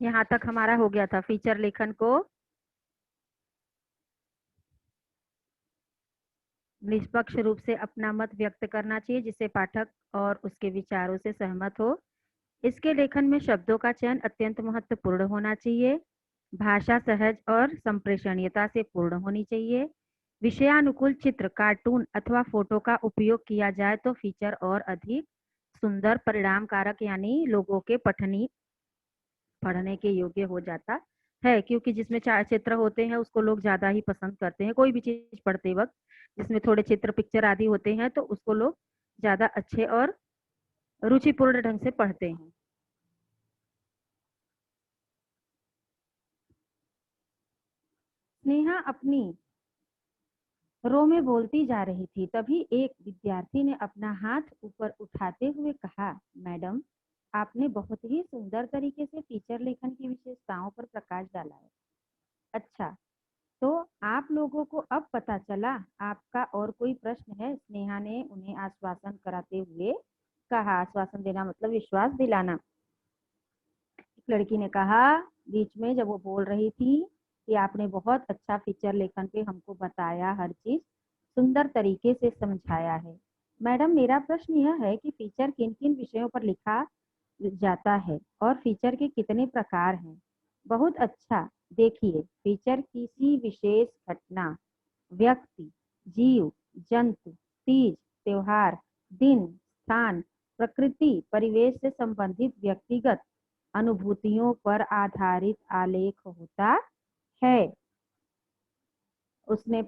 यहाँ तक हमारा हो गया था। फीचर लेखन को निष्पक्ष रूप से अपना मत व्यक्त करना चाहिए जिससे पाठक और उसके विचारों से सहमत हो। इसके लेखन में शब्दों का चयन अत्यंत महत्वपूर्ण होना चाहिए। भाषा सहज और संप्रेषणीयता से पूर्ण होनी चाहिए। विषयानुकूल चित्र, कार्टून अथवा फोटो का उपयोग किया जाए तो फीचर और अधिक सुंदर, परिणामकारक यानी लोगों के पढ़ने के योग्य हो जाता है, क्योंकि जिसमें चित्र होते हैं उसको लोग ज्यादा ही पसंद करते हैं। कोई भी चीज पढ़ते वक्त जिसमें थोड़े चित्र, पिक्चर आदि होते हैं तो उसको लोग ज्यादा अच्छे और रुचिपूर्ण ढंग से पढ़ते हैं। स्नेहा अपनी रो में बोलती जा रही थी, तभी एक विद्यार्थी ने अपना हाथ ऊपर उठाते हुए कहा, मैडम, आपने बहुत ही सुंदर तरीके से फीचर लेखन की विशेषताओं पर प्रकाश डाला है। अच्छा, तो आप लोगों को अब पता चला। आपका और कोई प्रश्न है? स्नेहा ने उन्हें आश्वासन कराते हुए कहा। आश्वासन देना मतलब विश्वास दिलाना। लड़की ने कहा बीच में, जब वो बोल रही थी कि आपने बहुत अच्छा फीचर लेखन पे हमको बताया, हर चीज सुंदर तरीके से समझाया है। मैडम, मेरा प्रश्न यह है कि फीचर किन किन विषयों पर लिखा जाता है और फीचर के कितने प्रकार हैं? बहुत अच्छा। देखिए, फीचर किसी विशेष घटना, व्यक्ति, जीव जंतु, तीज, त्योहार, दिन, स्थान, प्रकृति, परिवेश से संबंधित व्यक्तिगत अनुभूतियों पर आधारित आलेख होता है। उसने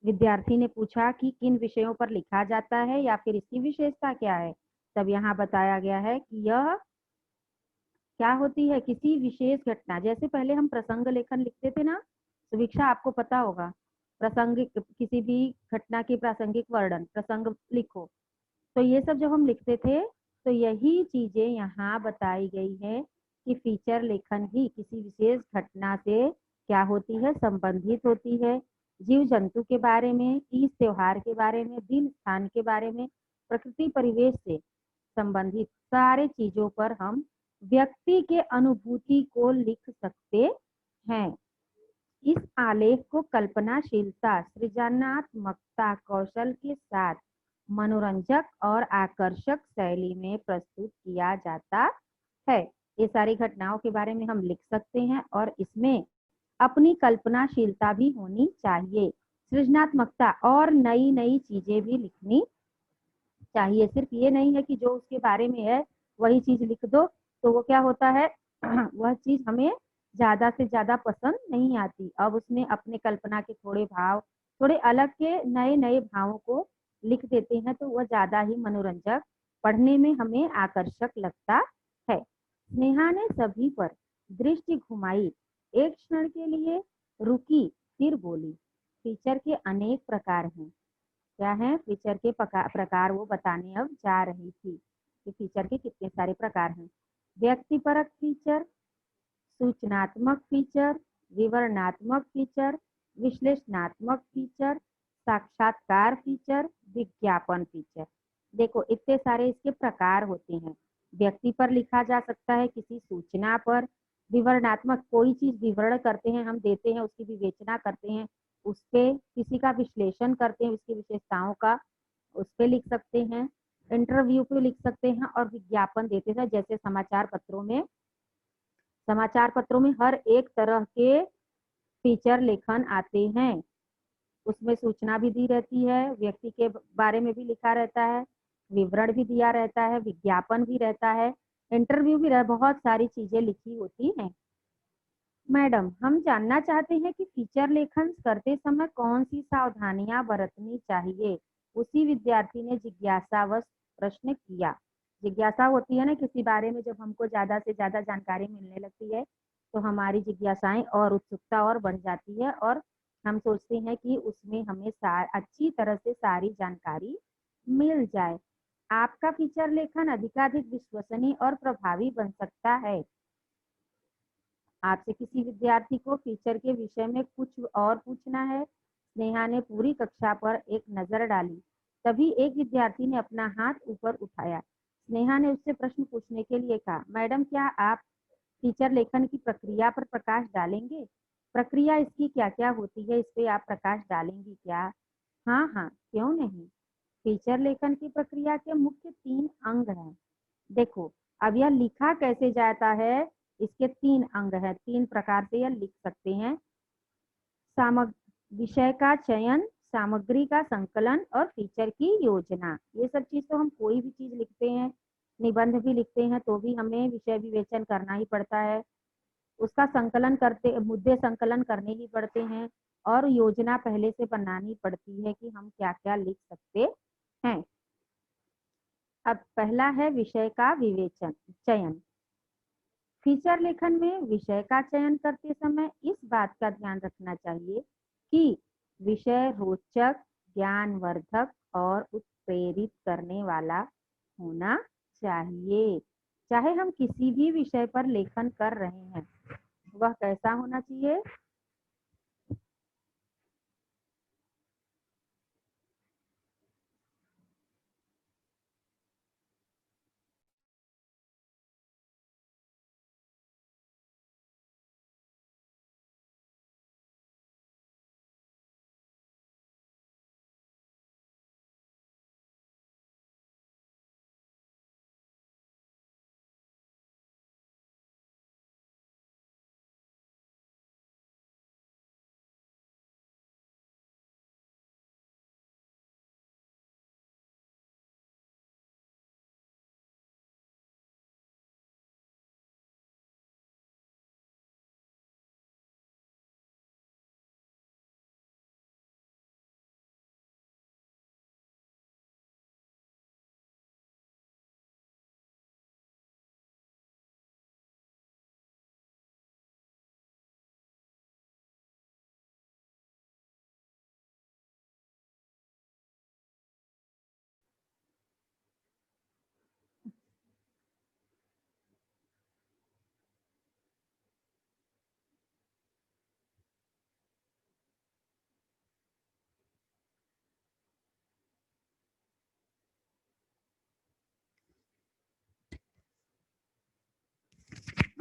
विद्यार्थी ने पूछा कि किन विषयों पर लिखा जाता है या फिर इसकी विशेषता क्या है। तब यहाँ बताया गया है कि यह क्या होती है, किसी विशेष घटना। जैसे पहले हम प्रसंग लेखन लिखते थे ना, सुवीक्षा आपको पता होगा, प्रासंगिक किसी भी घटना की प्रासंगिक वर्णन, प्रसंग लिखो। तो ये सब जब हम लिखते थे तो यही चीजें यहाँ बताई गई है कि फीचर लेखन भी किसी विशेष घटना से क्या होती है, संबंधित होती है। जीव जंतु के बारे में, तीज त्योहार के बारे में, दिन स्थान के बारे में, प्रकृति परिवेश से संबंधित सारे चीजों पर हम व्यक्ति के अनुभूति को लिख सकते हैं। इस आलेख को कल्पनाशीलता, सृजनात्मकता, कौशल के साथ मनोरंजक और आकर्षक शैली में प्रस्तुत किया जाता है। ये सारी घटनाओं के बारे में हम लिख सकते हैं और इसमें अपनी कल्पनाशीलता भी होनी चाहिए, सृजनात्मकता और नई नई चीजें भी लिखनी चाहिए। सिर्फ ये नहीं है कि जो उसके बारे में है वही चीज लिख दो, तो वो क्या होता है वह चीज हमें ज्यादा से ज्यादा पसंद नहीं आती। अब उसने अपने कल्पना के थोड़े भाव, थोड़े अलग के नए नए भावों को लिख देते हैं तो वह ज्यादा ही मनोरंजक, पढ़ने में हमें आकर्षक लगता है। स्नेहा ने सभी पर दृष्टि घुमाई, एक क्षण के लिए रुकी, फिर बोली, टीचर के अनेक प्रकार हैं। क्या है? फीचर के प्रकार वो बताने अब जा रही थी कि फीचर के कितने सारे प्रकार हैं। व्यक्तिपरक फीचर, सूचनात्मक फीचर, विवरणात्मक फीचर, विश्लेषणात्मक फीचर, साक्षात्कार फीचर, विज्ञापन फीचर। देखो, इतने सारे इसके प्रकार होते हैं। व्यक्ति पर लिखा जा सकता है, किसी सूचना पर। विवरणात्मक, कोई चीज विवरण करते हैं, हम देते हैं, उसकी विवेचना करते हैं, उस पे किसी का विश्लेषण करते हैं, उसकी विशेषताओं का उस पे लिख सकते हैं। इंटरव्यू पे लिख सकते हैं और विज्ञापन देते हैं। जैसे समाचार पत्रों में हर एक तरह के फीचर लेखन आते हैं। उसमें सूचना भी दी रहती है, व्यक्ति के बारे में भी लिखा रहता है, विवरण भी दिया रहता है, विज्ञापन भी रहता है, इंटरव्यू भी रहता है, बहुत सारी चीजें लिखी होती हैं। मैडम, हम जानना चाहते हैं कि फीचर लेखन करते समय कौन सी सावधानियां बरतनी चाहिए। उसी विद्यार्थी ने जिज्ञासावश प्रश्न किया। जिज्ञासा होती है ना किसी बारे में, जब हमको ज्यादा से ज्यादा जानकारी मिलने लगती है तो हमारी जिज्ञासाएं और उत्सुकता और बढ़ जाती है और हम सोचते हैं कि उसमें हमें अच्छी तरह से सारी जानकारी मिल जाए। आपका फीचर लेखन अधिकाधिक विश्वसनीय और प्रभावी बन सकता है। आपसे किसी विद्यार्थी को फीचर के विषय में कुछ और पूछना है। स्नेहा ने पूरी कक्षा पर एक नजर डाली, तभी एक विद्यार्थी ने अपना हाथ ऊपर उठाया। स्नेहा ने उससे प्रश्न पूछने के लिए कहा, मैडम, क्या आप फीचर लेखन की प्रक्रिया पर प्रकाश डालेंगे। प्रक्रिया इसकी क्या क्या होती है, इस पे आप प्रकाश डालेंगी क्या? हाँ हाँ, क्यों नहीं। फीचर लेखन की प्रक्रिया के मुख्य 3 अंग हैं। देखो, अब यह लिखा कैसे जाता है, इसके 3 अंग हैं, 3 प्रकार से यह लिख सकते हैं। विषय का चयन, सामग्री का संकलन और फीचर की योजना। ये सब चीज तो हम कोई भी चीज लिखते हैं, निबंध भी लिखते हैं तो भी हमें विषय विवेचन करना ही पड़ता है, उसका संकलन करते, मुद्दे संकलन करने ही पड़ते हैं और योजना पहले से बनानी पड़ती है कि हम क्या क्या लिख सकते हैं। अब पहला है विषय का विवेचन, चयन। फीचर लेखन में विषय का चयन करते समय इस बात का ध्यान रखना चाहिए कि विषय रोचक, ज्ञानवर्धक और उत्प्रेरित करने वाला होना चाहिए। चाहे हम किसी भी विषय पर लेखन कर रहे हैं, वह कैसा होना चाहिए?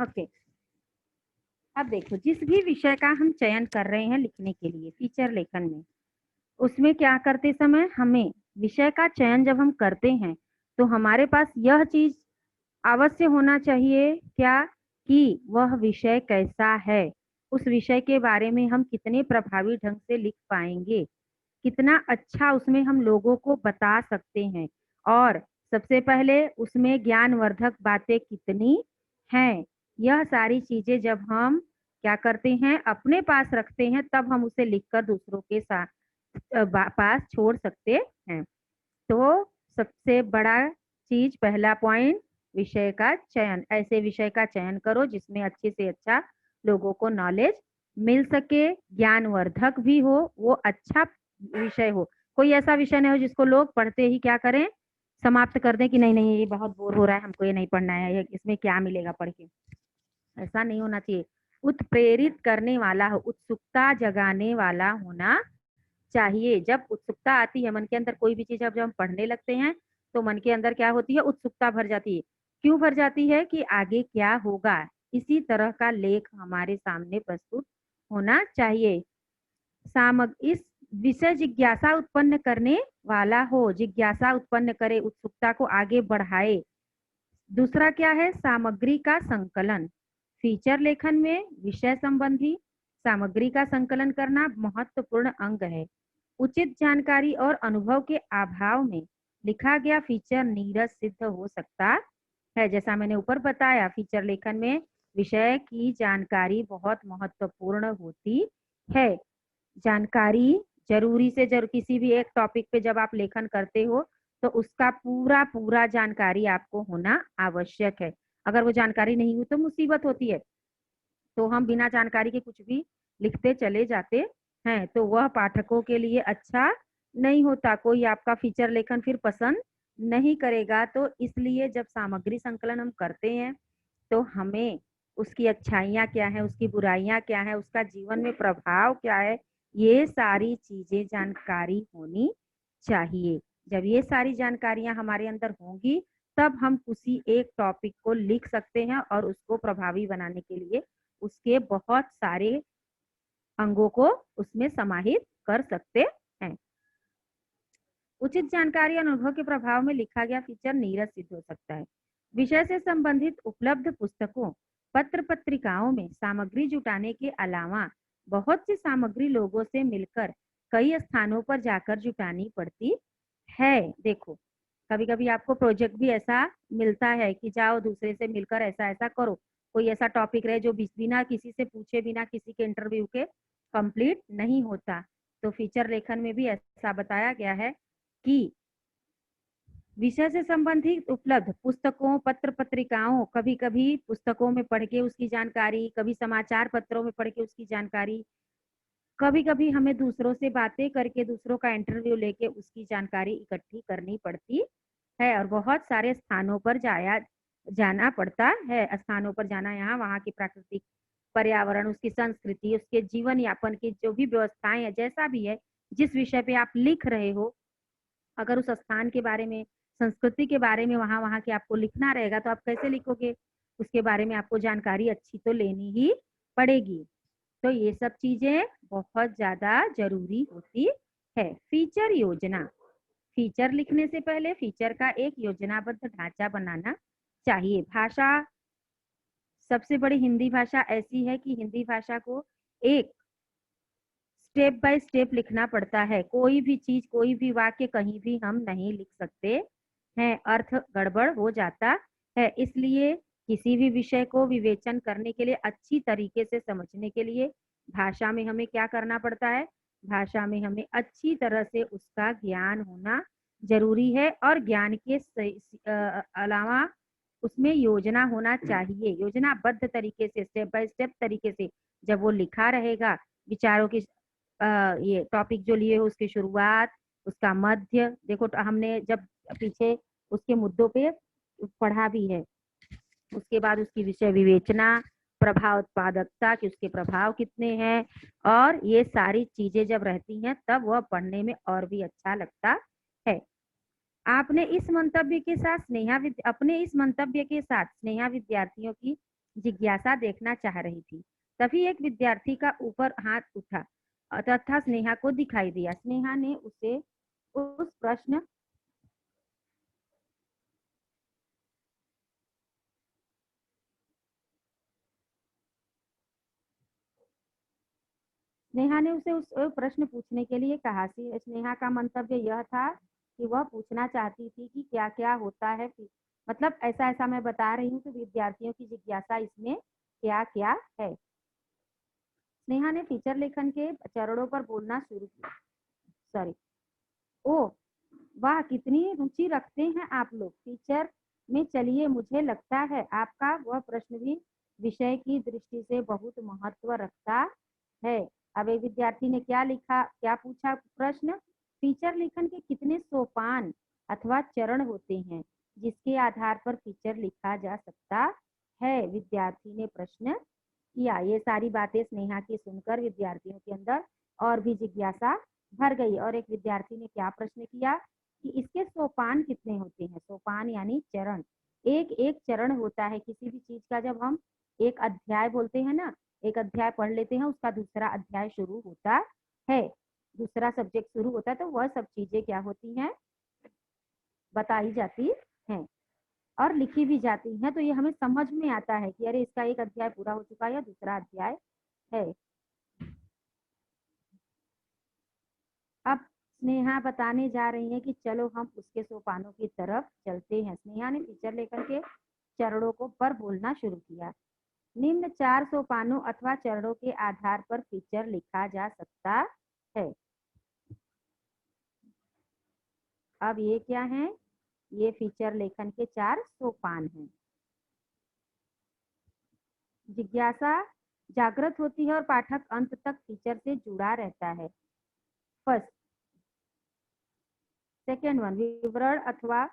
ओके, अब देखो, जिस भी विषय का हम चयन कर रहे हैं लिखने के लिए फीचर लेखन में, उसमें क्या करते समय हमें विषय का चयन जब हम करते हैं तो हमारे पास यह चीज अवश्य होना चाहिए क्या, कि वह विषय कैसा है, उस विषय के बारे में हम कितने प्रभावी ढंग से लिख पाएंगे, कितना अच्छा उसमें हम लोगों को बता सकते हैं, और सबसे पहले उसमें ज्ञानवर्धक बातें कितनी हैं। यह सारी चीजें जब हम क्या करते हैं, अपने पास रखते हैं, तब हम उसे लिखकर दूसरों के साथ पास छोड़ सकते हैं। तो सबसे बड़ा चीज, पहला पॉइंट, विषय का चयन। ऐसे विषय का चयन करो जिसमें अच्छे से अच्छा लोगों को नॉलेज मिल सके, ज्ञानवर्धक भी हो, वो अच्छा विषय हो। कोई ऐसा विषय नहीं हो जिसको लोग पढ़ते ही क्या करें, समाप्त कर दें कि नहीं नहीं ये बहुत बोर हो रहा है, हमको ये नहीं पढ़ना है, इसमें क्या मिलेगा पढ़ के। ऐसा नहीं होना चाहिए। उत्प्रेरित करने वाला हो, उत्सुकता जगाने वाला होना चाहिए। जब उत्सुकता आती है मन के अंदर, कोई भी चीज जब हम पढ़ने लगते हैं तो मन के अंदर क्या होती है, उत्सुकता भर जाती है। क्यों भर जाती है? कि आगे क्या होगा, इसी तरह का लेख हमारे सामने प्रस्तुत होना चाहिए। इस विषय जिज्ञासा उत्पन्न करने वाला हो, जिज्ञासा उत्पन्न करे, उत्सुकता को आगे बढ़ाए। दूसरा क्या है, सामग्री का संकलन। फीचर लेखन में विषय संबंधी सामग्री का संकलन करना महत्वपूर्ण अंग है। उचित जानकारी और अनुभव के अभाव में लिखा गया फीचर नीरस सिद्ध हो सकता है। जैसा मैंने ऊपर बताया, फीचर लेखन में विषय की जानकारी बहुत महत्वपूर्ण होती है। जानकारी जरूरी से जरूर, किसी भी एक टॉपिक पे जब आप लेखन करते हो तो उसका पूरा पूरा जानकारी आपको होना आवश्यक है। अगर वो जानकारी नहीं हुई तो मुसीबत होती है, तो हम बिना जानकारी के कुछ भी लिखते चले जाते हैं, तो वह पाठकों के लिए अच्छा नहीं होता। कोई आपका फीचर लेखन फिर पसंद नहीं करेगा। तो इसलिए जब सामग्री संकलन हम करते हैं तो हमें उसकी अच्छाइयाँ क्या है, उसकी बुराइयाँ क्या है, उसका जीवन में प्रभाव क्या है, ये सारी चीजें जानकारी होनी चाहिए। जब ये सारी जानकारियां हमारे अंदर होंगी तब हम उसी एक टॉपिक को लिख सकते हैं और उसको प्रभावी बनाने के लिए उसके बहुत सारे अंगों को उसमें समाहित कर सकते हैं। उचित जानकारी और अनुभव के प्रभाव में लिखा गया फीचर नीरस सिद्ध हो सकता है। विषय से संबंधित उपलब्ध पुस्तकों, पत्र पत्रिकाओं में सामग्री जुटाने के अलावा बहुत सी सामग्री लोगों से मिलकर कई स्थानों पर जाकर जुटानी पड़ती है। देखो, कभी कभी आपको प्रोजेक्ट भी ऐसा मिलता है कि जाओ दूसरे से मिलकर ऐसा ऐसा करो, कोई ऐसा टॉपिक रहे जो बिना किसी से पूछे, बिना किसी के इंटरव्यू के कंप्लीट नहीं होता। तो फीचर लेखन में भी ऐसा बताया गया है कि विषय से संबंधित उपलब्ध पुस्तकों, पत्र पत्रिकाओं, कभी कभी पुस्तकों में पढ़ के उसकी जानकारी, कभी समाचार पत्रों में पढ़ के उसकी जानकारी, कभी कभी हमें दूसरों से बातें करके दूसरों का इंटरव्यू लेके उसकी जानकारी इकट्ठी करनी पड़ती है और बहुत सारे स्थानों पर जाना पड़ता है। स्थानों पर जाना, यहाँ वहाँ की प्राकृतिक पर्यावरण, उसकी संस्कृति, उसके जीवन यापन की जो भी व्यवस्थाएं है, जैसा भी है, जिस विषय पे आप लिख रहे हो, अगर उस स्थान के बारे में, संस्कृति के बारे में वहाँ वहाँ के आपको लिखना रहेगा तो आप कैसे लिखोगे? उसके बारे में आपको जानकारी अच्छी तो लेनी ही पड़ेगी। तो ये सब चीजें बहुत ज्यादा जरूरी होती है। फीचर योजना, फीचर लिखने से पहले फीचर का एक योजनाबद्ध ढांचा बनाना चाहिए। भाषा, सबसे बड़ी हिंदी भाषा ऐसी है कि हिंदी भाषा को एक स्टेप बाय स्टेप लिखना पड़ता है। कोई भी चीज, कोई भी वाक्य कहीं भी हम नहीं लिख सकते हैं, अर्थ गड़बड़ हो जाता है। इसलिए किसी भी विषय को विवेचन करने के लिए, अच्छी तरीके से समझने के लिए भाषा में हमें क्या करना पड़ता है? भाषा में हमें अच्छी तरह से उसका ज्ञान होना जरूरी है और ज्ञान के अलावा उसमें योजना होना चाहिए। योजनाबद्ध तरीके से, स्टेप बाय स्टेप तरीके से जब वो लिखा रहेगा, विचारों की ये टॉपिक जो लिए हो उसकी शुरुआत, उसका मध्य, देखो हमने जब पीछे उसके मुद्दों पे पढ़ा भी है, उसके बाद उसकी विषय विवेचना, प्रभाव उत्पादकता कि उसके प्रभाव कितने हैं, और ये सारी चीजें जब रहती हैं तब वह पढ़ने में और भी अच्छा लगता है। आपने इस मंतव्य के साथ अपने इस मंतव्य के साथ स्नेहा विद्यार्थियों की जिज्ञासा देखना चाह रही थी। तभी एक विद्यार्थी का ऊपर हाथ उठा तथा स्नेहा को दिखाई दिया। स्नेहा ने उसे उस प्रश्न स्नेहा ने उसे उस प्रश्न पूछने के लिए कहा। स्नेहा का मंतव्य यह था कि वह पूछना चाहती थी कि क्या क्या होता है, मतलब ऐसा ऐसा मैं बता रही हूँ तो विद्यार्थियों की जिज्ञासा इसमें क्या क्या है। स्नेहा ने फीचर लेखन के चरणों पर बोलना शुरू किया। सॉरी, ओ वाह, कितनी रुचि रखते हैं आप लोग फीचर में। चलिए, मुझे लगता है आपका वह प्रश्न भी विषय की दृष्टि से बहुत महत्व रखता है। अब एक विद्यार्थी ने क्या लिखा, क्या पूछा प्रश्न? फीचर लेखन के कितने सोपान अथवा चरण होते हैं जिसके आधार पर फीचर लिखा जा सकता है? विद्यार्थी ने प्रश्न किया। ये सारी बातें स्नेहा की सुनकर विद्यार्थियों के अंदर और भी जिज्ञासा भर गई और एक विद्यार्थी ने क्या प्रश्न किया कि इसके सोपान कितने होते हैं? सोपान यानी चरण। एक एक चरण होता है किसी भी चीज का। जब हम एक अध्याय बोलते हैं ना, एक अध्याय पढ़ लेते हैं, उसका दूसरा अध्याय शुरू होता है, दूसरा सब्जेक्ट शुरू होता है, तो वह सब चीजें क्या होती हैं? बताई जाती हैं और लिखी भी जाती हैं। तो ये हमें समझ में आता है कि अरे इसका एक अध्याय पूरा हो चुका है या दूसरा अध्याय है। अब स्नेहा बताने जा रही है कि चलो हम उसके सोपानों की तरफ चलते हैं। स्नेहा ने फीचर लेकर के चरणों को पर बोलना शुरू किया। निम्न 4 सोपानों अथवा चरणों के आधार पर फीचर लिखा जा सकता है। अब ये क्या है? ये फीचर लेखन के 4 सोपान हैं। जिज्ञासा जागृत होती है और पाठक अंत तक फीचर से जुड़ा रहता है। फर्स्ट, सेकेंड वन, विवरण अथवा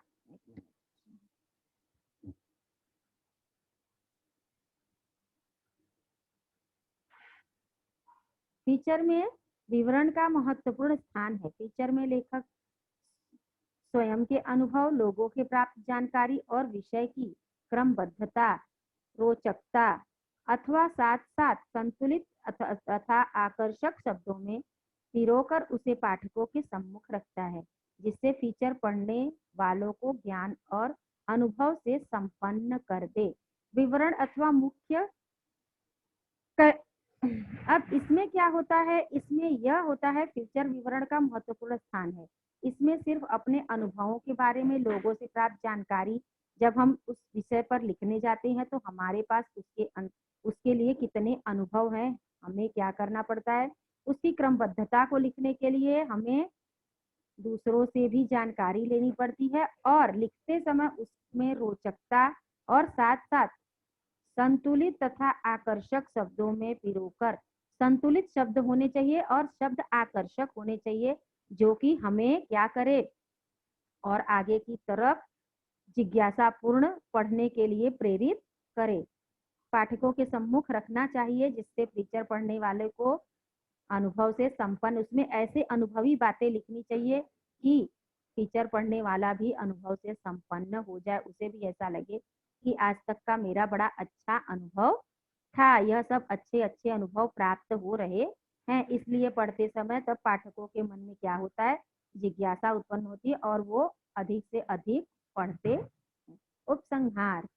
फीचर में विवरण का महत्वपूर्ण स्थान है। फीचर में लेखक स्वयं के अनुभव, लोगों के प्राप्त जानकारी और विषय की क्रमबद्धता, रोचकता अथवा साथ साथ संतुलित तथा आकर्षक शब्दों में पिरोकर उसे पाठकों के सम्मुख रखता है, जिससे फीचर पढ़ने वालों को ज्ञान और अनुभव से संपन्न कर दे। विवरण अथवा मुख्य अब इसमें क्या होता है, इसमें यह होता है फीचर विवरण का महत्वपूर्ण स्थान है। इसमें सिर्फ अपने अनुभवों के बारे में, लोगों से प्राप्त जानकारी, जब हम उस विषय पर लिखने जाते हैं तो हमारे पास उसके लिए कितने अनुभव हैं, हमें क्या करना पड़ता है, उसकी क्रमबद्धता को लिखने के लिए हमें दूसरों से भी जानकारी लेनी पड़ती है और लिखते समय उसमें रोचकता और साथ साथ संतुलित तथा आकर्षक शब्दों में पिरोकर, संतुलित शब्द होने चाहिए और शब्द आकर्षक होने चाहिए, जो कि हमें क्या करे और आगे की तरफ जिज्ञासापूर्ण पढ़ने के लिए प्रेरित करे। पाठकों के सम्मुख रखना चाहिए, जिससे फीचर पढ़ने वाले को अनुभव से संपन्न, उसमें ऐसे अनुभवी बातें लिखनी चाहिए कि फीचर पढ़ने वाला भी अनुभव से संपन्न हो जाए, उसे भी ऐसा लगे कि आज तक का मेरा बड़ा अच्छा अनुभव था, यह सब अच्छे अच्छे अनुभव प्राप्त हो रहे हैं। इसलिए पढ़ते समय तब पाठकों के मन में क्या होता है, जिज्ञासा उत्पन्न होती है और वो अधिक से अधिक पढ़ते हैं। उपसंहार,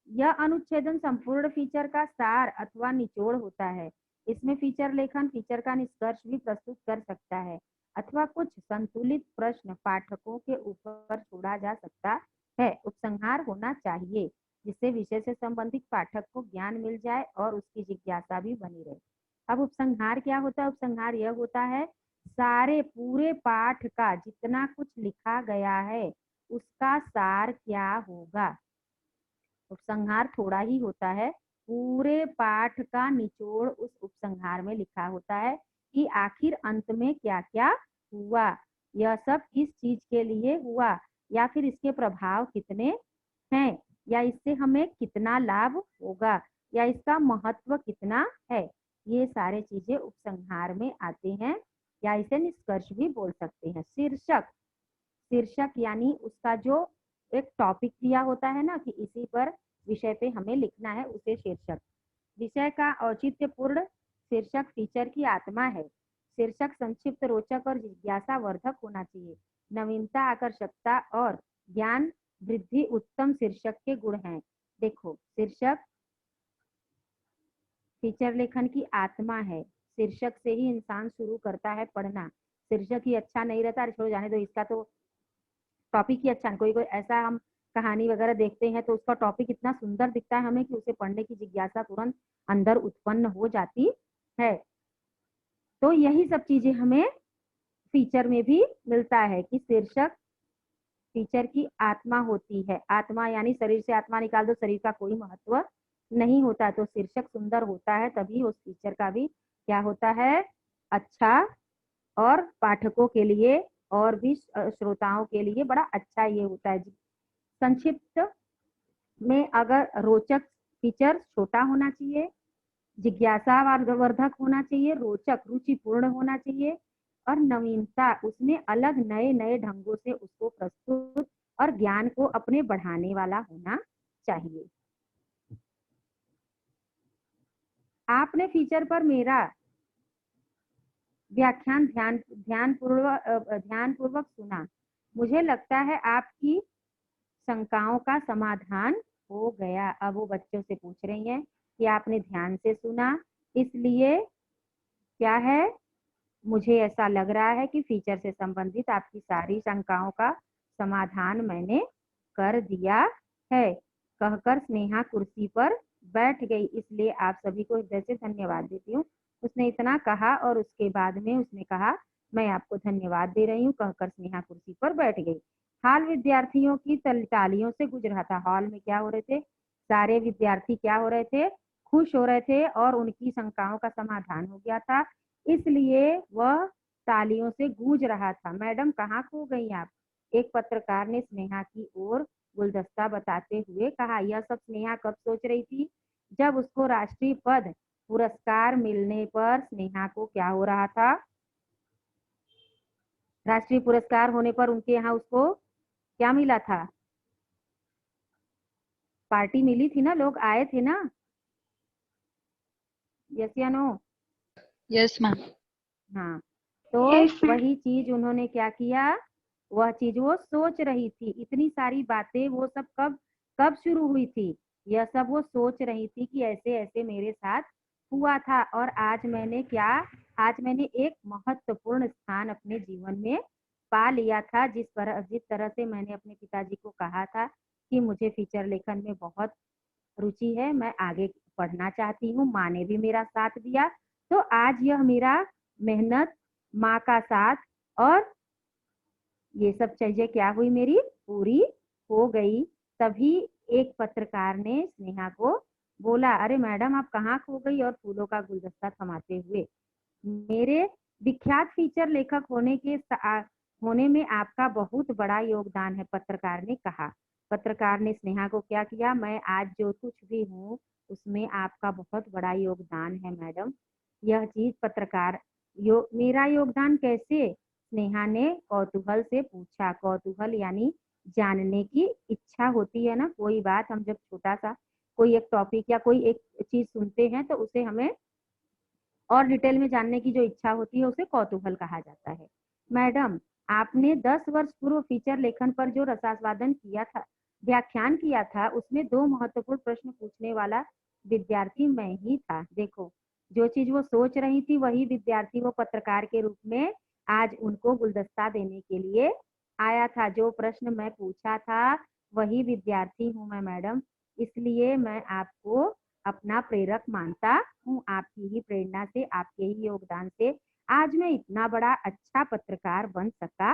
यह अनुच्छेदन संपूर्ण फीचर का सार अथवा निचोड़ होता है। इसमें फीचर लेखन फीचर का निष्कर्ष भी प्रस्तुत कर सकता है अथवा कुछ संतुलित प्रश्न पाठकों के ऊपर छोड़ा जा सकता है। उपसंहार होना चाहिए, जिससे विषय से संबंधित पाठक को ज्ञान मिल जाए और उसकी जिज्ञासा भी बनी रहे। अब उपसंहार क्या होता है? उपसंहार यह होता है सारे पूरे पाठ का जितना कुछ लिखा गया है उसका सार क्या होगा। उपसंहार थोड़ा ही होता है, पूरे पाठ का निचोड़ उस उपसंहार में लिखा होता है कि आखिर अंत में क्या क्या हुआ, यह सब किस चीज के लिए हुआ, या फिर इसके प्रभाव कितने हैं, या इससे हमें कितना लाभ होगा, या इसका महत्व कितना है। ये सारे चीजें उपसंहार में आते हैं, या इसे निष्कर्ष भी बोल सकते हैं। शीर्षक, शीर्षक यानी उसका जो एक टॉपिक दिया होता है ना कि इसी पर विषय पे हमें लिखना है, उसे शीर्षक। विषय का औचित्यपूर्ण शीर्षक फीचर की आत्मा है। शीर्षक संक्षिप्त, रोचक और जिज्ञासा वर्धक होना चाहिए। नवीनता, आकर्षकता और ज्ञान वृद्धि उत्तम शीर्षक के गुण हैं। देखो, शीर्षक फीचर लेखन की आत्मा है। शीर्षक से ही इंसान शुरू करता है पढ़ना। शीर्षक ही अच्छा नहीं रहता, छोड़ो जाने दो, इसका तो टॉपिक ही अच्छा, कोई कोई ऐसा हम कहानी वगैरह देखते हैं तो उसका टॉपिक इतना सुंदर दिखता है हमें कि उसे पढ़ने की जिज्ञासा तुरंत अंदर उत्पन्न हो जाती है। तो यही सब चीजें हमें फीचर में भी मिलता है कि शीर्षक फीचर की आत्मा होती है। आत्मा यानी शरीर से आत्मा निकाल दो, शरीर का कोई महत्व नहीं होता। तो शीर्षक सुंदर होता है तभी उस फीचर का भी क्या होता है, अच्छा, और पाठकों के लिए और भी श्रोताओं के लिए बड़ा अच्छा ये होता है। संक्षिप्त में अगर रोचक, फीचर छोटा होना चाहिए, जिज्ञासा वर्धक होना चाहिए, रोचक रुचिपूर्ण होना चाहिए और नवीनता, उसमें अलग नए नए ढंगों से उसको प्रस्तुत और ज्ञान को अपने बढ़ाने वाला होना चाहिए। आपने फीचर पर मेरा व्याख्यान ध्यानपूर्वक सुना। मुझे लगता है आपकी शंकाओं का समाधान हो गया। अब वो बच्चों से पूछ रही हैं कि आपने ध्यान से सुना, इसलिए क्या है, मुझे ऐसा लग रहा है कि फीचर से संबंधित आपकी सारी शंकाओं का समाधान मैंने कर दिया है। कहकर स्नेहा कुर्सी पर बैठ गई। इसलिए आप सभी को हृदय से धन्यवाद देती हूँ। उसने इतना कहा और उसके बाद में उसने कहा मैं आपको धन्यवाद दे रही हूँ, कहकर स्नेहा कुर्सी पर बैठ गई। हाल विद्यार्थियों की तालियों से गुज रहा था। हॉल में क्या हो रहे थे, सारे विद्यार्थी क्या हो रहे थे, खुश हो रहे थे और उनकी शंकाओं का समाधान हो गया था, इसलिए वह तालियों से गूंज रहा था। मैडम कहाँ खो गई आप? एक पत्रकार ने स्नेहा की ओर गुलदस्ता बताते हुए कहा। यह सब स्नेहा कब सोच रही थी? जब उसको राष्ट्रीय पद पुरस्कार मिलने पर स्नेहा को क्या हो रहा था, राष्ट्रीय पुरस्कार होने पर उनके यहाँ उसको क्या मिला था? पार्टी मिली थी ना, लोग आए थे ना? यस या नो? Yes ma'am. हाँ, तो Yes, ma'am. वही चीज उन्होंने क्या किया, वह चीज वो सोच रही थी। इतनी सारी बातें वो सब कब कब शुरू हुई थी? यह सब वो सोच रही थी कि ऐसे ऐसे मेरे साथ हुआ था, और आज मैंने एक महत्वपूर्ण स्थान अपने जीवन में पा लिया था। जिस तरह से मैंने अपने पिताजी को कहा था कि मुझे फीचर लेखन में बहुत रुचि है, मैं आगे पढ़ना चाहती हूँ, माँ ने भी मेरा साथ दिया। तो आज यह मेरा मेहनत, माँ का साथ और ये सब चीजें क्या हुई, मेरी पूरी हो गई। तभी एक पत्रकार ने स्नेहा को बोला, अरे मैडम आप कहाँ खो गई, और फूलों का गुलदस्ता थमाते हुए, मेरे विख्यात फीचर लेखक होने में आपका बहुत बड़ा योगदान है, पत्रकार ने कहा। पत्रकार ने स्नेहा को क्या किया, मैं आज जो कुछ भी हूँ उसमें आपका बहुत बड़ा योगदान है मैडम। यह चीज पत्रकार मेरा योगदान कैसे? स्नेहा ने कौतूहल से पूछा। कौतूहल यानी जानने की इच्छा होती है ना, कोई बात हम जब छोटा सा कोई एक टॉपिक या कोई एक चीज सुनते हैं तो उसे हमें और डिटेल में जानने की जो इच्छा होती है उसे कौतूहल कहा जाता है। मैडम, आपने 10 वर्ष पूर्व फीचर लेखन पर जो रसास्वादन किया था, व्याख्यान किया था, उसमें 2 महत्वपूर्ण प्रश्न पूछने वाला विद्यार्थी मैं ही था। देखो, जो चीज वो सोच रही थी वही विद्यार्थी वो पत्रकार के रूप में आज उनको गुलदस्ता देने के लिए आया था। जो प्रश्न मैं पूछा था वही विद्यार्थी हूँ मैं मैडम, इसलिए मैं आपको अपना प्रेरक मानता हूँ। आपकी ही प्रेरणा से, आपके ही योगदान से आज मैं इतना बड़ा अच्छा पत्रकार बन सका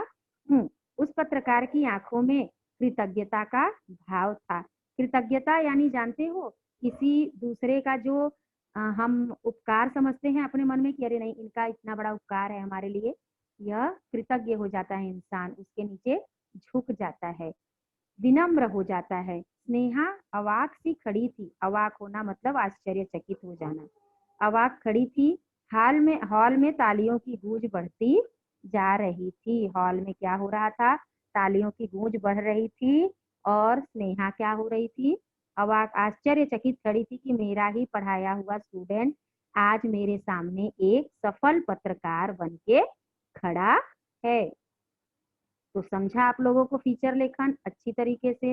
हूँ। उस पत्रकार की आंखों में कृतज्ञता का भाव था। कृतज्ञता यानी जानते हो, किसी दूसरे का जो हम उपकार समझते हैं अपने मन में कि अरे नहीं, इनका इतना बड़ा उपकार है हमारे लिए, यह कृतज्ञ हो जाता है इंसान, उसके नीचे झुक जाता है, विनम्र हो जाता है। स्नेहा अवाक सी खड़ी थी। अवाक होना मतलब आश्चर्यचकित हो जाना। अवाक खड़ी थी। हॉल में तालियों की गूंज बढ़ती जा रही थी। हॉल में क्या हो रहा था? तालियों की गूंज बढ़ रही थी। और स्नेहा क्या हो रही थी? अवाक आश्चर्यचकित खड़ी थी कि मेरा ही पढ़ाया हुआ स्टूडेंट आज मेरे सामने एक सफल पत्रकार बनके खड़ा है। तो समझा आप लोगों को फीचर लेखन अच्छी तरीके से?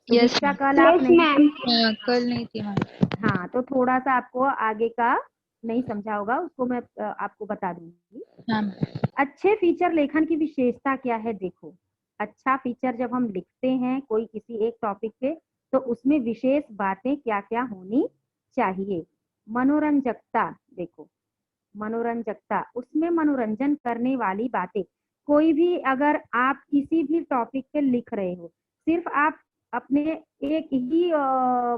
Yes Sudiksha ma'am. कल आप Yes, नहीं ma'am. थी? कल नहीं थी मैम। हाँ, तो थोड़ा सा आपको आगे का नहीं समझा होगा, उसको मैं आपको बता दूंगी। मैम। अच्छे फीचर लेखन की विशेषता क्या है? देखो, अच्छा फीचर जब हम लिखते हैं कोई किसी एक टॉपिक पे, तो उसमें विशेष बातें क्या क्या होनी चाहिए? मनोरंजकता। देखो, मनोरंजकता, उसमें मनोरंजन करने वाली बातें। कोई भी अगर आप किसी भी टॉपिक पे लिख रहे हो, सिर्फ आप अपने एक ही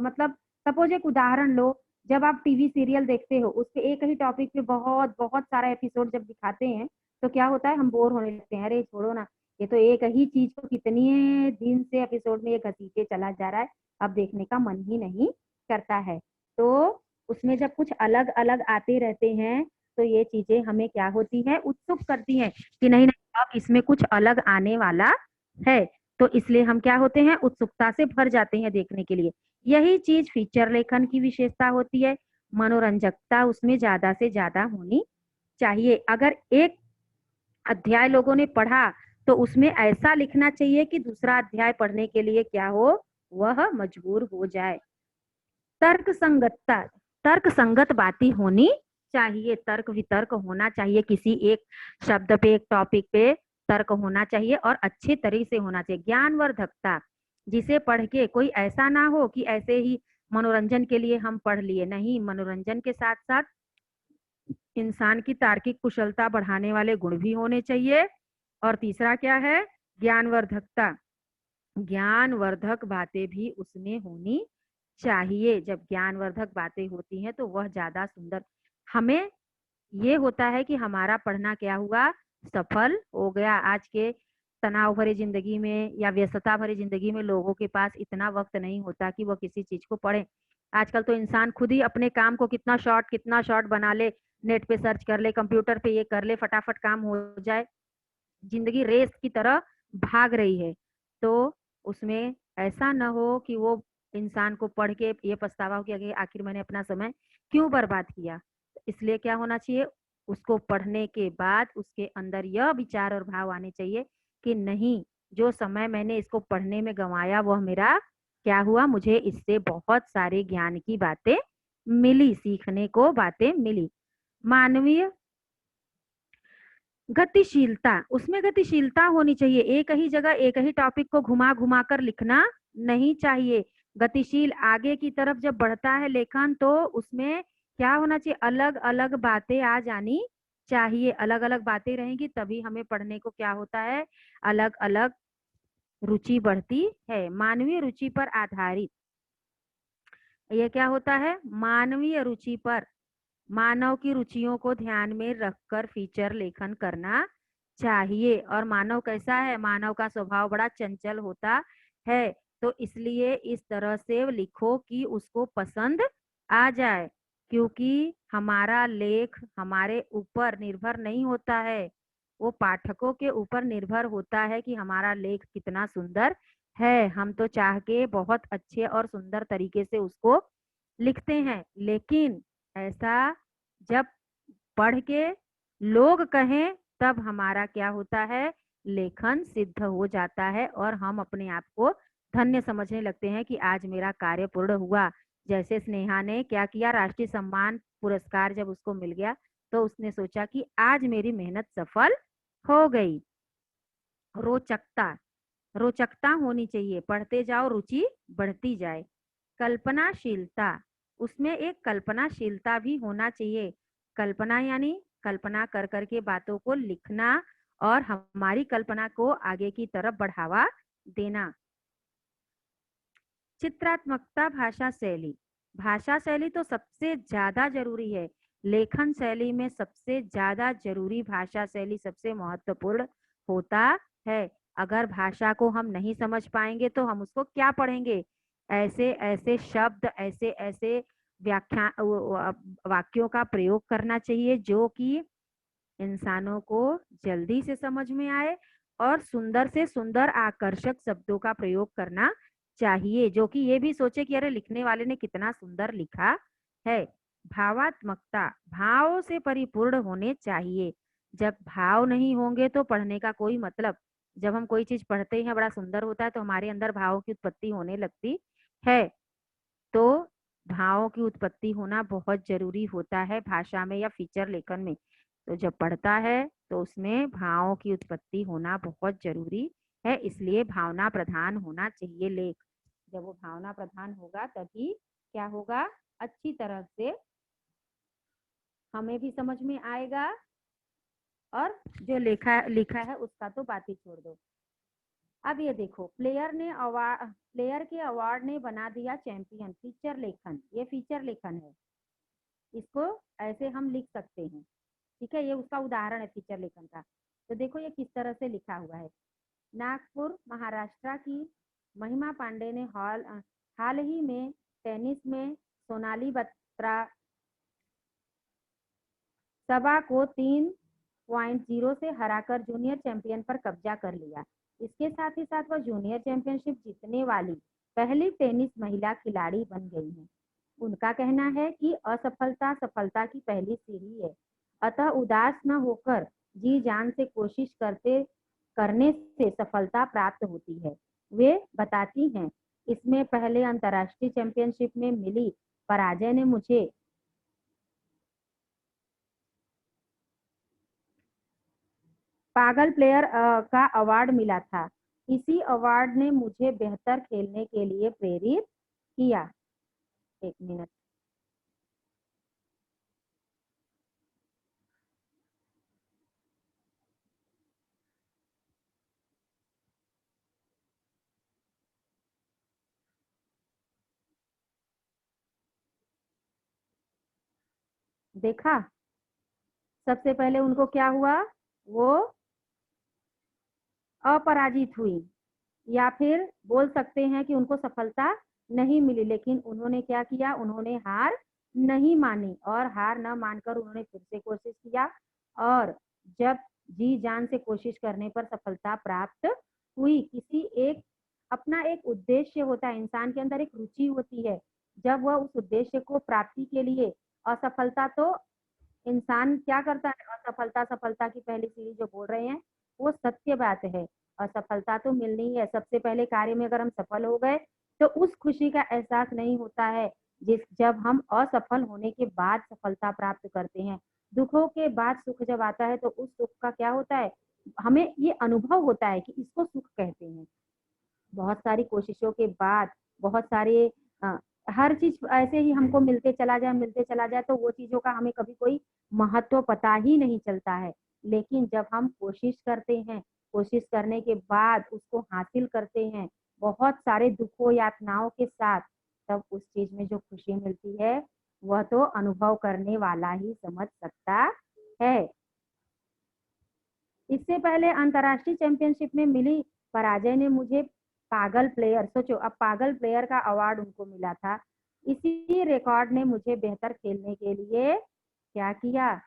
मतलब सपोज एक उदाहरण लो, जब आप टीवी सीरियल देखते हो उस पे एक ही टॉपिक पे बहुत बहुत सारा एपिसोड जब दिखाते हैं तो क्या होता है, हम बोर होने लगते हैं, अरे छोड़ो ना, ये तो एक ही चीज को कितनी दिन से एपिसोड में ये घसीटे चला जा रहा है, अब देखने का मन ही नहीं करता है। तो उसमें जब कुछ अलग अलग आते रहते हैं तो ये चीजें हमें क्या होती है, उत्सुक करती हैं कि नहीं नहीं अब इसमें कुछ अलग आने वाला है। तो इसलिए हम क्या होते हैं, उत्सुकता से भर जाते हैं देखने के लिए। यही चीज फीचर लेखन की विशेषता होती है। मनोरंजकता उसमें ज्यादा से ज्यादा होनी चाहिए। अगर एक अध्याय लोगों ने पढ़ा तो उसमें ऐसा लिखना चाहिए कि दूसरा अध्याय पढ़ने के लिए क्या हो, वह मजबूर हो जाए। तर्क संगतता, तर्क संगत बातें होनी चाहिए, तर्क वितर्क होना चाहिए, किसी एक शब्द पे एक टॉपिक पे तर्क होना चाहिए और अच्छे तरीके से होना चाहिए। ज्ञानवर्धकता, जिसे पढ़ के कोई ऐसा ना हो कि ऐसे ही मनोरंजन के लिए हम पढ़ लिए, नहीं, मनोरंजन के साथ साथ इंसान की तार्किक कुशलता बढ़ाने वाले गुण भी होने चाहिए। और तीसरा क्या है? ज्ञानवर्धकता, ज्ञानवर्धक बातें भी उसमें होनी चाहिए। जब ज्ञानवर्धक बातें होती हैं तो वह ज्यादा सुंदर, हमें ये होता है कि हमारा पढ़ना क्या हुआ, सफल हो गया। आज के तनाव भरी जिंदगी में या व्यस्तता भरी जिंदगी में लोगों के पास इतना वक्त नहीं होता कि वह किसी चीज को पढ़े। आजकल तो इंसान खुद ही अपने काम को कितना शॉर्ट बना ले, नेट पे सर्च कर ले, कंप्यूटर पे ये कर ले, फटाफट काम हो जाए। जिंदगी रेस की तरह भाग रही है, तो उसमें ऐसा न हो कि वो इंसान को पढ़ के ये पछतावा हो कि आखिर मैंने अपना समय क्यों बर्बाद किया। इसलिए क्या होना चाहिए, उसको पढ़ने के बाद उसके अंदर यह विचार और भाव आने चाहिए कि नहीं, जो समय मैंने इसको पढ़ने में गंवाया वह मेरा क्या हुआ, मुझे इससे बहुत सारे ज्ञान की बातें मिली, सीखने को बातें मिली। मानवीय गतिशीलता, उसमें गतिशीलता होनी चाहिए, एक ही जगह एक ही टॉपिक को घुमा घुमा कर लिखना नहीं चाहिए। गतिशील आगे की तरफ जब बढ़ता है लेखन तो उसमें क्या होना चाहिए, अलग अलग बातें आ जानी चाहिए। अलग अलग बातें रहेंगी तभी हमें पढ़ने को क्या होता है, अलग अलग रुचि बढ़ती है। मानवीय रुचि पर आधारित, ये क्या होता है, मानवीय रुचि पर, मानव की रुचियों को ध्यान में रखकर फीचर लेखन करना चाहिए। और मानव कैसा है, मानव का स्वभाव बड़ा चंचल होता है, तो इसलिए इस तरह से लिखो कि उसको पसंद आ जाए। क्योंकि हमारा लेख हमारे ऊपर निर्भर नहीं होता है, वो पाठकों के ऊपर निर्भर होता है कि हमारा लेख कितना सुंदर है। हम तो चाह के बहुत अच्छे और सुंदर तरीके से उसको लिखते हैं, लेकिन ऐसा जब पढ़ के लोग कहें तब हमारा क्या होता है, लेखन सिद्ध हो जाता है और हम अपने आप को धन्य समझने लगते हैं कि आज मेरा कार्य पूर्ण हुआ। जैसे स्नेहा ने क्या किया, राष्ट्रीय सम्मान पुरस्कार जब उसको मिल गया तो उसने सोचा कि आज मेरी मेहनत सफल हो गई। रोचकता, रोचकता होनी चाहिए, पढ़ते जाओ रुचि बढ़ती जाए। कल्पनाशीलता, उसमें एक कल्पनाशीलता भी होना चाहिए। कल्पना यानी कल्पना कर करके बातों को लिखना और हमारी कल्पना को आगे की तरफ बढ़ावा देना। चित्रात्मकता, भाषा शैली, भाषा शैली तो सबसे ज्यादा जरूरी है। लेखन शैली में सबसे ज्यादा जरूरी भाषा शैली सबसे महत्वपूर्ण होता है। अगर भाषा को हम नहीं समझ पाएंगे तो हम उसको क्या पढ़ेंगे। ऐसे ऐसे शब्द, ऐसे ऐसे व्याख्या वाक्यों का प्रयोग करना चाहिए जो कि इंसानों को जल्दी से समझ में आए, और सुंदर से सुंदर आकर्षक शब्दों का प्रयोग करना चाहिए जो कि ये भी सोचे कि अरे लिखने वाले ने कितना सुंदर लिखा है। भावात्मकता, भाव से परिपूर्ण होने चाहिए। जब भाव नहीं होंगे तो पढ़ने का कोई मतलब, जब हम कोई चीज पढ़ते हैं बड़ा सुंदर होता है तो हमारे अंदर भावों की उत्पत्ति होने लगती है। तो भावों की उत्पत्ति होना बहुत जरूरी होता है भाषा में या फीचर लेखन में। तो जब पढ़ता है तो उसमें भावों की उत्पत्ति होना बहुत जरूरी है, इसलिए भावना प्रधान होना चाहिए लेख। जब वो भावना प्रधान होगा तभी क्या होगा, अच्छी तरह से हमें भी समझ में आएगा, और जो लिखा है उसका तो बात ही छोड़ दो। अब ये देखो, प्लेयर के अवार्ड ने बना दिया चैंपियन। फीचर लेखन, ये फीचर लेखन है, इसको ऐसे हम लिख सकते हैं। ठीक है, ये उसका उदाहरण है फीचर लेखन का। तो देखो ये किस तरह से लिखा हुआ है। नागपुर महाराष्ट्र की महिमा पांडे ने हाल ही में टेनिस में सोनाली बत्रा सबा को 3.0 से हराकर जूनियर चैंपियन पर कब्जा कर लिया। इसके साथ ही साथ वह जूनियर चैंपियनशिप जीतने वाली पहली टेनिस महिला खिलाड़ी बन गई हैं। उनका कहना है कि असफलता सफलता की पहली सीढ़ी है, अतः उदास न होकर जी जान से कोशिश करने से सफलता प्राप्त होती है। वे बताती हैं, इसमें पहले अंतर्राष्ट्रीय चैंपियनशिप में मिली पराजय ने मुझे पागल प्लेयर का अवार्ड मिला था। इसी अवार्ड ने मुझे बेहतर खेलने के लिए प्रेरित किया। एक मिनट, देखा, सबसे पहले उनको क्या हुआ, वो अपराजित हुई, या फिर बोल सकते हैं कि उनको सफलता नहीं मिली, लेकिन उन्होंने क्या किया, उन्होंने हार नहीं मानी, और हार न मानकर उन्होंने फिर से कोशिश किया, और जब जी जान से कोशिश करने पर सफलता प्राप्त हुई, किसी एक अपना एक उद्देश्य होता है, इंसान के अंदर एक रुचि होती है। जब वह उस उद्देश्य को प्राप्ति के लिए असफलता तो इंसान क्या करता है, असफलता सफलता की पहली सीढ़ी जो बोल रहे हैं वो सत्य बात है। असफलता तो मिलनी है, सबसे पहले कार्य में अगर हम सफल हो गए तो उस खुशी का एहसास नहीं होता है जिस जब हम असफल होने के बाद सफलता प्राप्त करते हैं। दुखों के बाद सुख जब आता है तो उस सुख का क्या होता है, हमें ये अनुभव होता है कि इसको सुख कहते हैं। बहुत सारी कोशिशों के बाद, बहुत सारे अ, हर चीज ऐसे ही हमको मिलते चला जाए तो वो चीजों का हमें कभी कोई महत्व पता ही नहीं चलता है। लेकिन जब हम कोशिश करते हैं, कोशिश करने के बाद उसको हासिल करते हैं बहुत सारे दुखों यातनाओं के साथ, तब उस चीज में जो खुशी मिलती है वह तो अनुभव करने वाला ही समझ सकता है। इससे पहले अंतर्राष्ट्रीय चैंपियनशिप में मिली पराजय ने मुझे पागल प्लेयर, सोचो अब पागल प्लेयर का अवार्ड उनको मिला था। इसी रिकॉर्ड ने मुझे बेहतर खेलने के लिए क्या किया,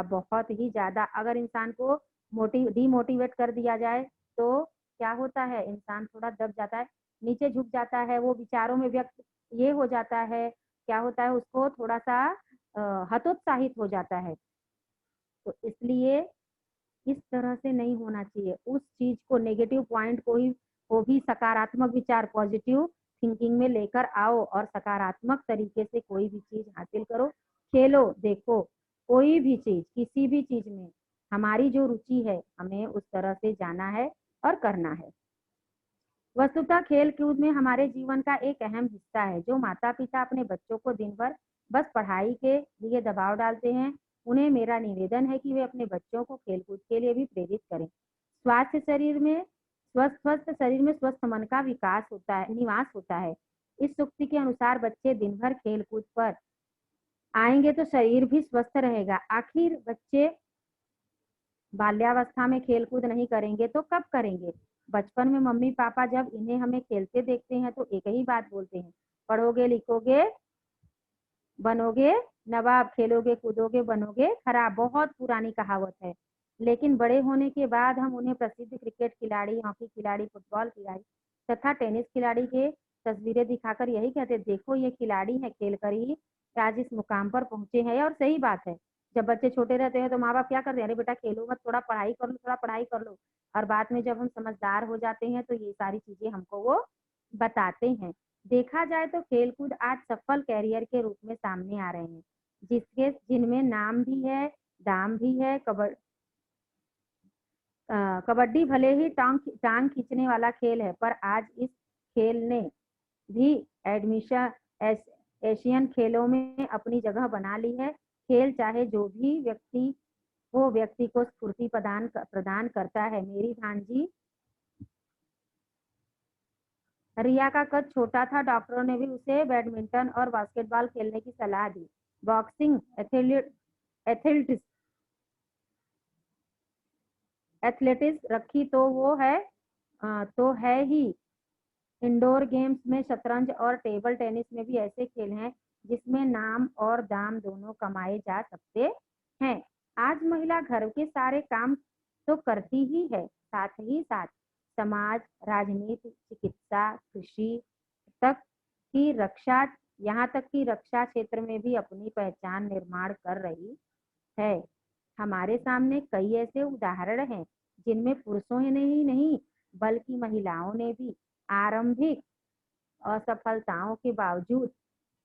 बहुत ही ज्यादा। अगर इंसान को डिमोटिवेट कर दिया जाए तो क्या होता है, इंसान थोड़ा दब जाता है, नीचे झुक जाता है, वो विचारों में व्यक्त ये हो जाता है, क्या होता है उसको थोड़ा सा हतोत्साहित हो जाता है। तो इसलिए इस तरह से नहीं होना चाहिए, उस चीज को नेगेटिव पॉइंट को भी सकारात्मक विचार पॉजिटिव थिंकिंग में लेकर आओ और सकारात्मक तरीके से कोई भी चीज हासिल करो। खेलो, देखो कोई भी चीज, किसी भी चीज में हमारी जो रुचि है हमें उस तरह से जाना है और करना है। वस्तुतः खेल कूद में हमारे जीवन का एक अहम हिस्सा है। जो माता पिता अपने बच्चों को दिन भर बस पढ़ाई के लिए दबाव डालते हैं, उन्हें मेरा निवेदन है कि वे अपने बच्चों को खेलकूद के लिए भी प्रेरित करें। स्वस्थ शरीर में स्वस्थ मन का विकास होता है, निवास होता है। इस सूक्ति के अनुसार बच्चे दिन भर खेल कूद पर आएंगे तो शरीर भी स्वस्थ रहेगा। आखिर बच्चे बाल्यावस्था में खेल कूद नहीं करेंगे तो कब करेंगे। बचपन में मम्मी पापा जब इन्हें हमें खेलते देखते हैं तो एक ही बात बोलते हैं, पढ़ोगे लिखोगे बनोगे नवाब, खेलोगे कूदोगे बनोगे खराब। बहुत पुरानी कहावत है। लेकिन बड़े होने के बाद हम उन्हें प्रसिद्ध क्रिकेट खिलाड़ी, हॉकी खिलाड़ी, फुटबॉल खिलाड़ी तथा टेनिस खिलाड़ी के तस्वीरें दिखाकर यही कहते, देखो ये खिलाड़ी है, खेल कर ही आज इस मुकाम पर पहुंचे हैं। और सही बात है, जब बच्चे छोटे रहते हैं तो माँ बाप क्या करते हैं, अरे बेटा खेलो मत, थोड़ा पढ़ाई कर लो, थोड़ा पढ़ाई कर लो। और बाद में जब हम समझदार हो जाते हैं तो ये सारी चीजें हमको वो बताते हैं। देखा जाए तो खेलकूद आज सफल कैरियर के रूप में सामने आ रहे हैं, जिनमें नाम भी है, दाम भी है। कबड्डी भले ही टांग खींचने वाला खेल है, पर आज इस खेल ने भी एडमिशन एशियन खेलों में अपनी जगह बना ली है। खेल चाहे जो भी व्यक्ति को स्फूर्ति प्रदान करता है। मेरी भांजी रिया का कद छोटा था, डॉक्टरों ने भी उसे बैडमिंटन और बास्केटबॉल खेलने की सलाह दी। बॉक्सिंग एथलेटिक्स एथलेटिक्स रखी तो है ही। इंडोर गेम्स में शतरंज और टेबल टेनिस में भी ऐसे खेल हैं जिसमें नाम और दाम दोनों कमाए जा सकते हैं। आज महिला घर के सारे काम तो करती ही है, साथ ही साथ समाज, राजनीति, चिकित्सा, कृषि तक की रक्षा, यहाँ तक कि रक्षा क्षेत्र में भी अपनी पहचान निर्माण कर रही है। हमारे सामने कई ऐसे उदाहरण हैं जिनमें पुरुषों ने ही नहीं बल्कि महिलाओं ने भी आरंभिक असफलताओं के बावजूद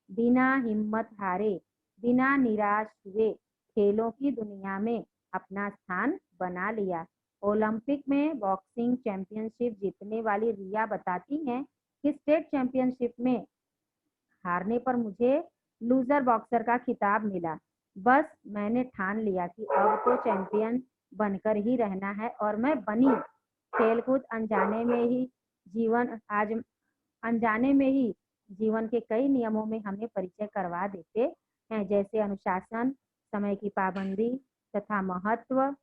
बिना हिम्मत हारे, बिना निराश हुए खेलों की दुनिया में अपना स्थान बना लिया। ओलंपिक में बॉक्सिंग चैंपियनशिप जीतने वाली रिया बताती हैं कि स्टेट चैंपियनशिप में हारने पर मुझे लूजर बॉक्सर का खिताब मिला। बस मैंने ठान लिया कि अब तो चैंपियन बनकर ही रहना है और मैं बनी। खेलकूद अनजाने में ही जीवन के कई नियमों में हमें परिचय करवा देते हैं, जैसे अनुशासन, समय की पाबंदी तथा महत्व,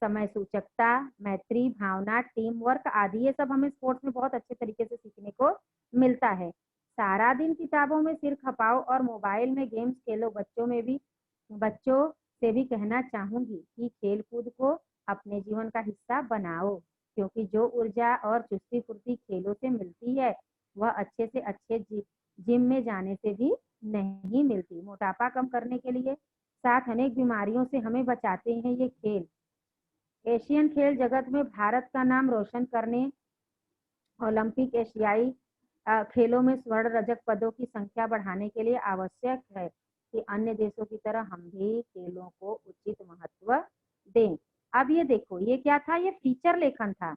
समय सूचकता, मैत्री भावना, टीम वर्क आदि। ये सब हमें स्पोर्ट्स में बहुत अच्छे तरीके से सीखने को मिलता है। सारा दिन किताबों में सिर खपाओ और मोबाइल में गेम्स खेलो। बच्चों से भी कहना चाहूंगी कि खेल कूद को अपने जीवन का हिस्सा बनाओ। क्योंकि जो ऊर्जा और चुस्ती फुर्ती खेलों से मिलती है वह अच्छे से अच्छे जिम में जाने से भी नहीं मिलती। मोटापा कम करने के लिए साथ अनेक बीमारियों से हमें बचाते हैं ये खेल। एशियन खेल जगत में भारत का नाम रोशन करने ओलंपिक एशियाई खेलों में स्वर्ण रजत पदों की संख्या बढ़ाने के लिए आवश्यक है कि अन्य देशों की तरह हम भी खेलों को उचित महत्व दें। अब ये देखो, ये क्या था, ये फीचर लेखन था,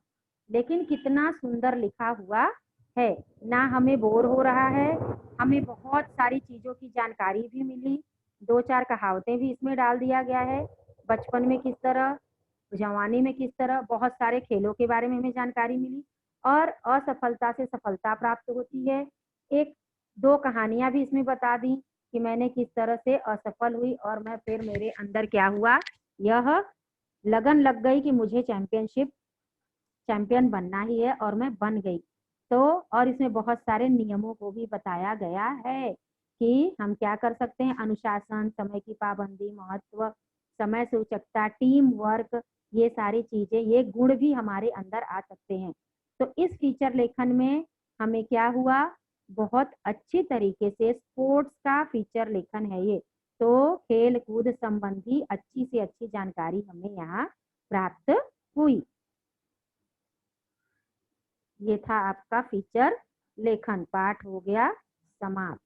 लेकिन कितना सुंदर लिखा हुआ है ना। हमें बोर हो रहा है, हमें बहुत सारी चीजों की जानकारी भी मिली, 2-4 कहावतें भी इसमें डाल दिया गया है। बचपन में किस तरह, जवानी में किस तरह, बहुत सारे खेलों के बारे में हमें जानकारी मिली और असफलता से सफलता प्राप्त होती है। एक दो कहानियां भी इसमें बता दी कि मैंने किस तरह से असफल हुई और मैं फिर मेरे अंदर क्या हुआ, यह लगन लग गई कि मुझे चैंपियन बनना ही है और मैं बन गई। तो और इसमें बहुत सारे नियमों को भी बताया गया है कि हम क्या कर सकते हैं, अनुशासन, समय की पाबंदी, महत्व, समय सूचकता, टीम वर्क, ये सारी चीजें, ये गुण भी हमारे अंदर आ सकते हैं। तो इस फीचर लेखन में हमें क्या हुआ, बहुत अच्छी तरीके से स्पोर्ट्स का फीचर लेखन है ये। तो खेल कूद संबंधी अच्छी से अच्छी जानकारी हमें यहाँ प्राप्त हुई। ये था आपका फीचर लेखन, पाठ हो गया समाप्त।